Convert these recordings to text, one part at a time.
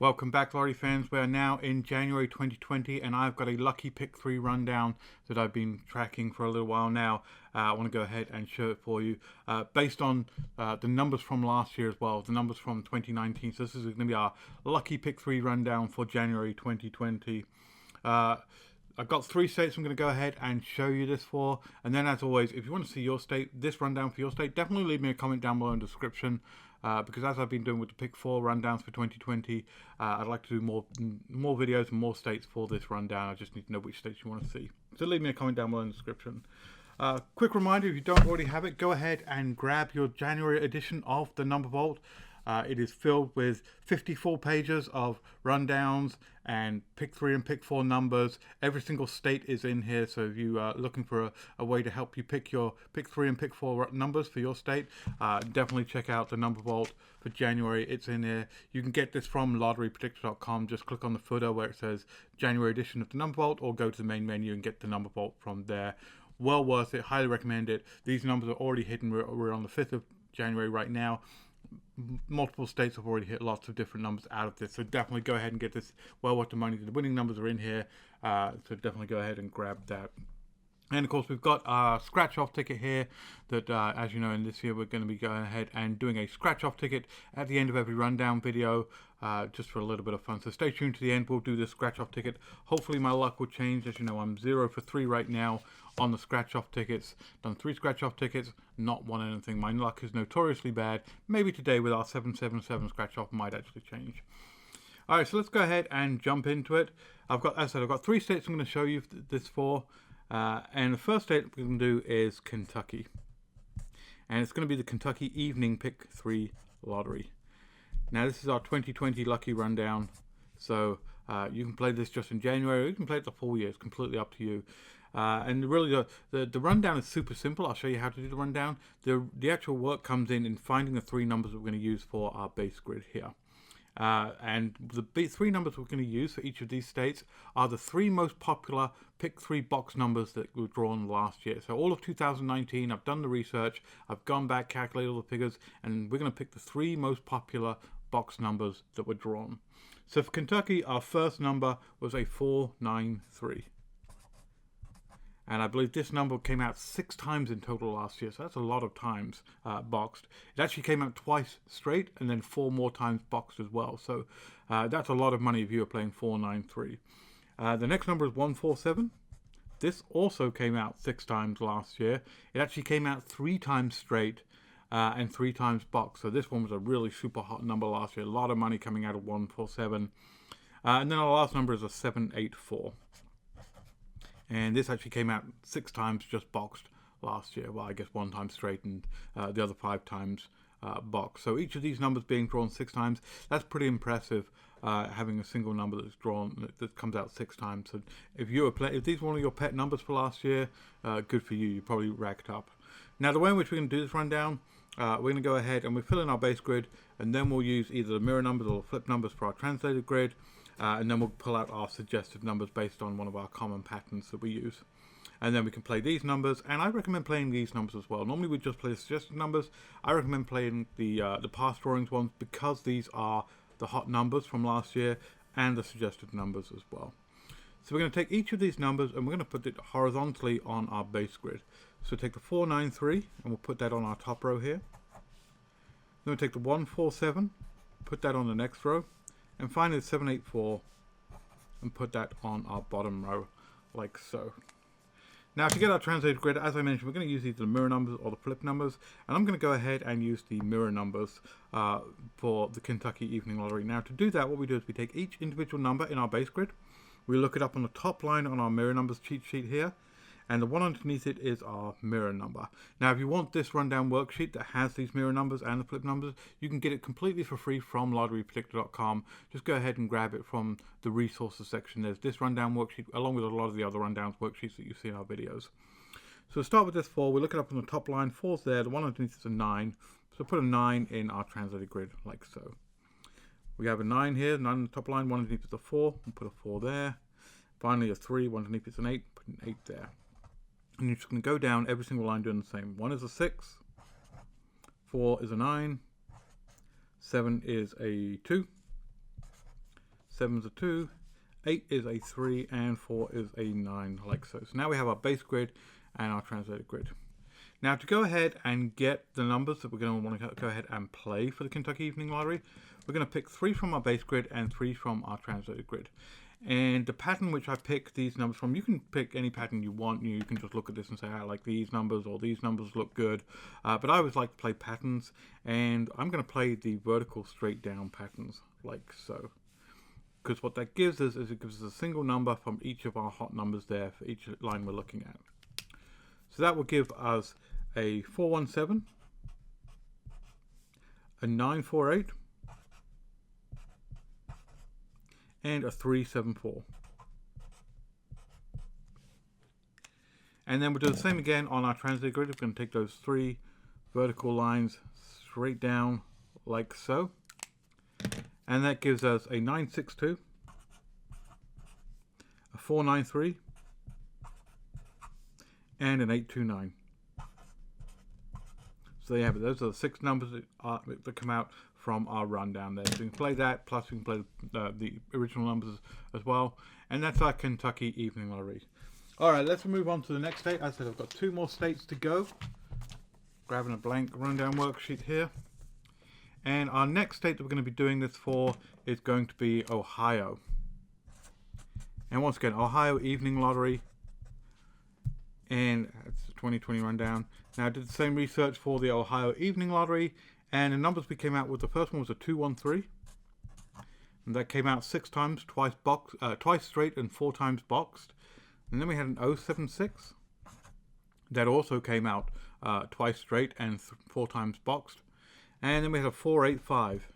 Welcome back, lottery fans. We are now in January 2020 and I've got a lucky pick 3 rundown that I've been tracking for a little while now. I want to go ahead and show it for you based on the numbers from last year as well, the numbers from 2019. So this is going to be our lucky pick 3 rundown for January 2020. I've got 3 states I'm going to go ahead and show you this for, and then as always, if you want to see your state, this rundown for your state, definitely leave me a comment down below in the description, because as I've been doing with the pick 4 rundowns for 2020, I'd like to do more videos and more states for this rundown. I just need to know which states you want to see, so leave me a comment down below in the description. Quick reminder, if you don't already have it, go ahead and grab your January edition of the Number Vault. It is filled with 54 pages of rundowns and pick 3 and pick 4 numbers. Every single state is in here, so if you are looking for a way to help you pick your pick 3 and pick 4 numbers for your state, definitely check out the Number Vault for January. It's in here. You can get this from lotterypredictor.com. Just click on the footer where it says January edition of the Number Vault, or go to the main menu and get the Number Vault from there. Well worth it. Highly recommend it. These numbers are already hidden. We're on the 5th of January right now. Multiple states have already hit lots of different numbers out of this, so definitely go ahead and get this well worth the money. The winning numbers are in here, so definitely go ahead and grab that. And of course, we've got our scratch off ticket here that, as you know, in this year we're going to be going ahead and doing a scratch off ticket at the end of every rundown video, just for a little bit of fun. So stay tuned to the end. We'll do this scratch off ticket. Hopefully my luck will change. As you know, I'm 0 for 3 right now on the scratch off tickets. Done 3 scratch off tickets, not won anything. My luck is notoriously bad. Maybe today with our 777 scratch off might actually change. All right, so let's go ahead and jump into it. As I said, I've got 3 states I'm going to show you this for. And the first state we're going to do is Kentucky. And it's going to be the Kentucky Evening Pick 3 Lottery. Now this is our 2020 Lucky Rundown. So you can play this just in January, or you can play it the full year. It's completely up to you. And really the rundown is super simple. I'll show you how to do the rundown. The actual work comes in finding the 3 numbers that we're going to use for our base grid here. And the 3 numbers we're going to use for each of these states are the 3 most popular pick 3 box numbers that were drawn last year. So all of 2019, I've done the research, I've gone back, calculated all the figures, and we're going to pick the 3 most popular box numbers that were drawn. So for Kentucky, our first number was a 493. And I believe this number came out 6 times in total last year, so that's a lot of times boxed. It actually came out twice straight, and then 4 more times boxed as well. So that's a lot of money if you were playing 493. The next number is 147. This also came out 6 times last year. It actually came out 3 times straight and 3 times boxed. So this one was a really super hot number last year. A lot of money coming out of 147. And then our last number is a 784. And this actually came out 6 times just boxed last year. Well, I guess 1 time straight and the other 5 times boxed. So each of these numbers being drawn 6 times, that's pretty impressive, having a single number that's drawn that comes out 6 times. So if these were one of your pet numbers for last year, good for you. You probably racked up. Now the way in which we're going to do this rundown, we're going to go ahead and we fill in our base grid, and then we'll use either the mirror numbers or the flip numbers for our translated grid. And then we'll pull out our suggested numbers based on one of our common patterns that we use. And then we can play these numbers, and I recommend playing these numbers as well. Normally we just play the suggested numbers. I recommend playing the past drawings ones because these are the hot numbers from last year and the suggested numbers as well. So we're going to take each of these numbers and we're going to put it horizontally on our base grid. So take the 493 and we'll put that on our top row here. Then we'll take the 147, put that on the next row. And finally the 784 and put that on our bottom row like so. Now to get our translated grid, as I mentioned, we're going to use either the mirror numbers or the flip numbers. And I'm going to go ahead and use the mirror numbers for the Kentucky Evening Lottery. Now to do that, what we do is we take each individual number in our base grid. We look it up on the top line on our mirror numbers cheat sheet here. And the one underneath it is our mirror number. Now, if you want this rundown worksheet that has these mirror numbers and the flip numbers, you can get it completely for free from lotterypredictor.com. Just go ahead and grab it from the resources section. There's this rundown worksheet, along with a lot of the other rundowns worksheets that you see in our videos. So we'll start with this 4. We look it up on the top line. 4's there. The one underneath is a 9. So put a 9 in our translated grid, like so. We have a 9 here, 9 on the top line. One underneath is a 4. We'll put a 4 there. Finally, a 3. One underneath is an 8. Put an 8 there. And you're just going to go down every single line doing the same. 1 is a 6, 4 is a 9, 7 is a 2, 7's a 2, 8 is a 3, and 4 is a 9, like so. So now we have our base grid and our translated grid. Now to go ahead and get the numbers that we're going to want to go ahead and play for the Kentucky Evening Lottery, we're going to pick 3 from our base grid and 3 from our translated grid. And the pattern which I pick these numbers from, you can pick any pattern you want. You can just look at this and say, I like these numbers, or these numbers look good. But I always like to play patterns, and I'm going to play the vertical straight down patterns, like so. Because what that gives us is it gives us a single number from each of our hot numbers there for each line we're looking at. So that will give us a 417, a 948, and a 374. And then we'll do the same again on our translated grid. We're going to take those 3 vertical lines straight down like so. And that gives us a 962, a 493, and an 829. So there you have it. Those are the 6 numbers that come out from our rundown there. So we can play that, plus we can play the original numbers as well. And that's our Kentucky Evening Lottery. Alright, let's move on to the next state. As I said, I've got 2 more states to go. Grabbing a blank rundown worksheet here. And our next state that we're going to be doing this for is going to be Ohio. And once again, Ohio Evening Lottery. And it's the 2020 rundown. Now I did the same research for the Ohio Evening Lottery, and the numbers we came out with, the first one was a 213, and that came out 6 times, twice straight and 4 times boxed. And then we had an 076 that also came out twice straight and 4 times boxed. And then we had a 485,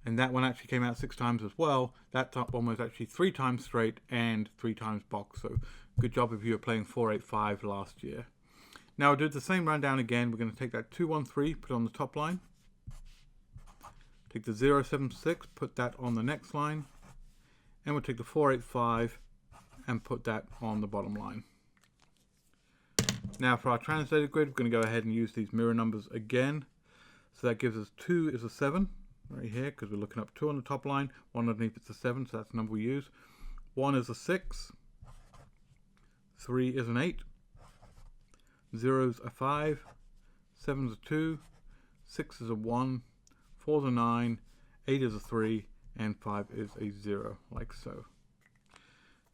and that one actually came out 6 times as well. That top one was actually 3 times straight and 3 times boxed. So good job if you were playing 485 last year. Now I'll do the same rundown again. We're going to take that 213, put it on the top line. Take the 076, put that on the next line. And we'll take the 485 and put that on the bottom line. Now for our translated grid, we're going to go ahead and use these mirror numbers again. So that gives us 2 is a 7 right here, because we're looking up 2 on the top line. 1 underneath it's a 7, so that's the number we use. 1 is a 6. 3 is an 8. 0's a 5. 7's a 2. 6 is a 1. 4's a 9. 8 is a 3. And 5 is a 0, like so.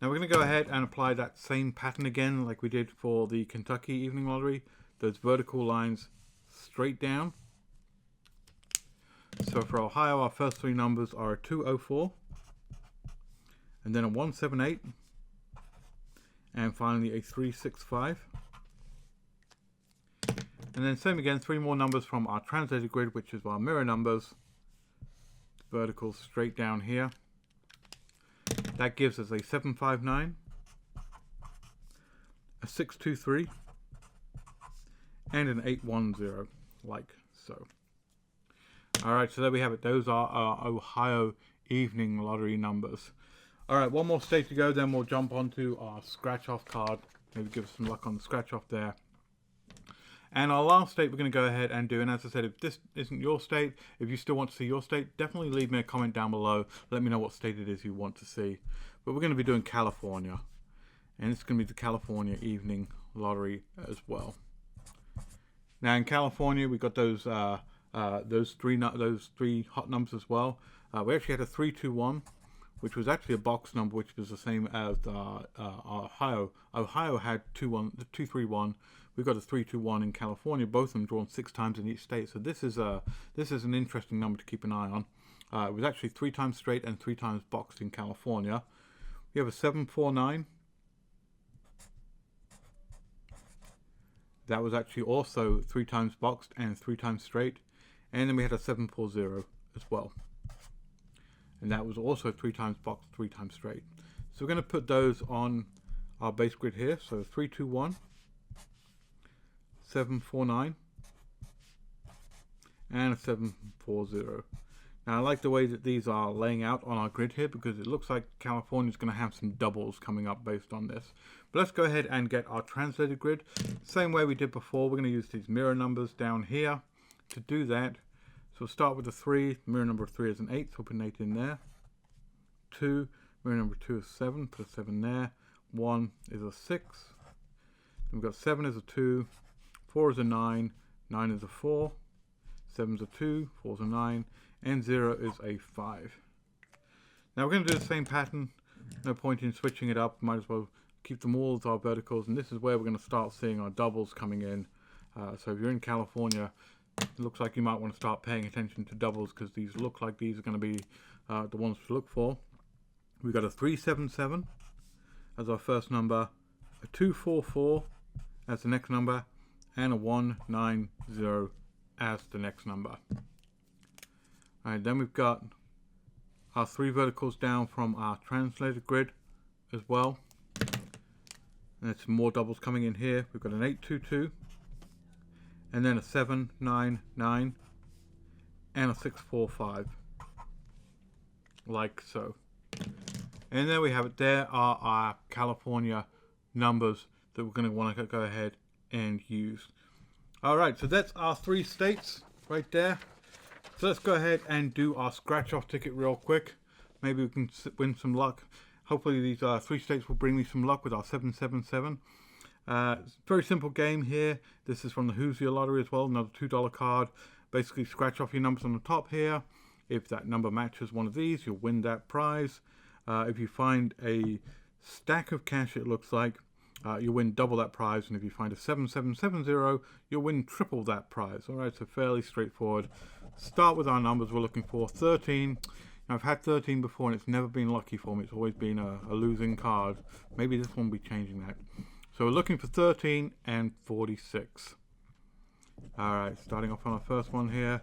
Now we're going to go ahead and apply that same pattern again like we did for the Kentucky Evening Lottery. Those vertical lines straight down. So for Ohio, our first 3 numbers are a 204, and then a 178, and finally a 365. And then same again, 3 more numbers from our translated grid, which is our mirror numbers, vertical straight down here. That gives us a 759, a 623, and an 810, like so. Alright, so there we have it. Those are our Ohio Evening Lottery numbers. Alright, one more state to go, then we'll jump onto our scratch-off card. Maybe give us some luck on the scratch-off there. And our last state we're going to go ahead and do, and as I said, if this isn't your state, if you still want to see your state, definitely leave me a comment down below. Let me know what state it is you want to see. But we're going to be doing California. And it's going to be the California Evening Lottery as well. Now in California, we got those three hot numbers as well. We actually had a 321, which was actually a box number, which was the same as Ohio. Ohio had 231. We've got a 321 in California. Both of them drawn 6 times in each state. So this is an interesting number to keep an eye on. It was actually 3 times straight and 3 times boxed in California. We have a 749. That was actually also 3 times boxed and 3 times straight. And then we had a 740 as well. And that was also 3 times boxed, 3 times straight. So we're going to put those on our base grid here. So 321, 749, and a 740. Now I like the way that these are laying out on our grid here, because it looks like California's going to have some doubles coming up based on this. But let's go ahead and get our translated grid. Same way we did before, we're going to use these mirror numbers down here to do that. So we'll start with the 3. The mirror number of 3 is an 8, so we'll put an 8 in there. 2. Winning number 2 is 7. Put a 7 there. 1 is a 6. Then we've got 7 is a 2. 4 is a 9. 9 is a 4. 7 is a 2. 4 is a 9. And 0 is a 5. Now we're going to do the same pattern. No point in switching it up. Might as well keep them all as our verticals. And this is where we're going to start seeing our doubles coming in. So if you're in California, it looks like you might want to start paying attention to doubles, because these look like these are going to be the ones to look for. We've got a 377 as our first number, a 244 as the next number, and a 190 as the next number. Alright, then we've got our 3 verticals down from our translated grid as well. And there's some more doubles coming in here. We've got an 822, and then a 799, and a 645, like so. And there we have it. There are our California numbers that we're going to want to go ahead and use. Alright, so that's our 3 states right there. So let's go ahead and do our scratch off ticket real quick. Maybe we can win some luck. Hopefully these 3 states will bring me some luck with our 777. It's a very simple game here. This is from the Who's Your Lottery as well, another $2 card. Basically scratch off your numbers on the top here. If that number matches one of these, you'll win that prize. If you find a stack of cash, it looks like, you'll win double that prize. And if you find a 7770, you'll win triple that prize. Alright, so fairly straightforward. Start with our numbers. We're looking for 13. Now, I've had 13 before and it's never been lucky for me. It's always been a losing card. Maybe this one will be changing that. So we're looking for 13 and 46. Alright, starting off on our first one here.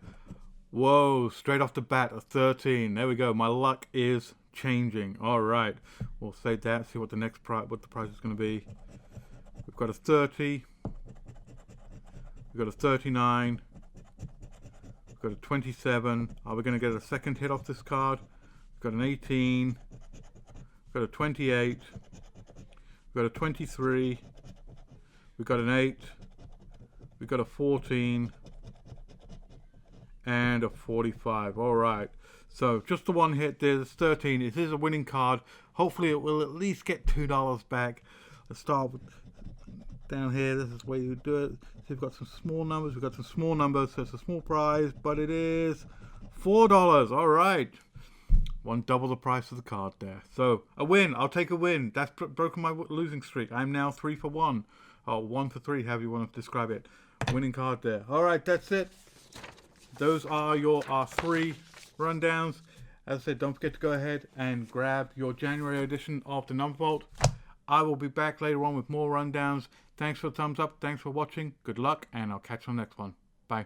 Whoa, straight off the bat, a 13. There we go. My luck is changing. Alright, we'll save that, see what the next price, what the price is going to be. We've got a 30. We've got a 39. We've got a 27. Are we going to get a second hit off this card? We've got an 18. We've got a 28. We've got a 23. We've got an 8. We've got a 14. And a 45. Alright. So just the one hit there. There's 13. It is a winning card. Hopefully it will at least get $2 back. Let's start with down here. This is where you do it. So we've got some small numbers. We've got some small numbers. So it's a small prize, but it is $4. Alright. One double the price of the card there. So a win. I'll take a win. That's broken my losing streak. I'm now 3 for 1. Or 1 for 3, however you want to describe it. Winning card there. Alright, that's it. Those are your 3 rundowns. As I said, don't forget to go ahead and grab your January edition of the Number Vault. I will be back later on with more rundowns. Thanks for the thumbs up. Thanks for watching. Good luck, and I'll catch you on the next one. Bye.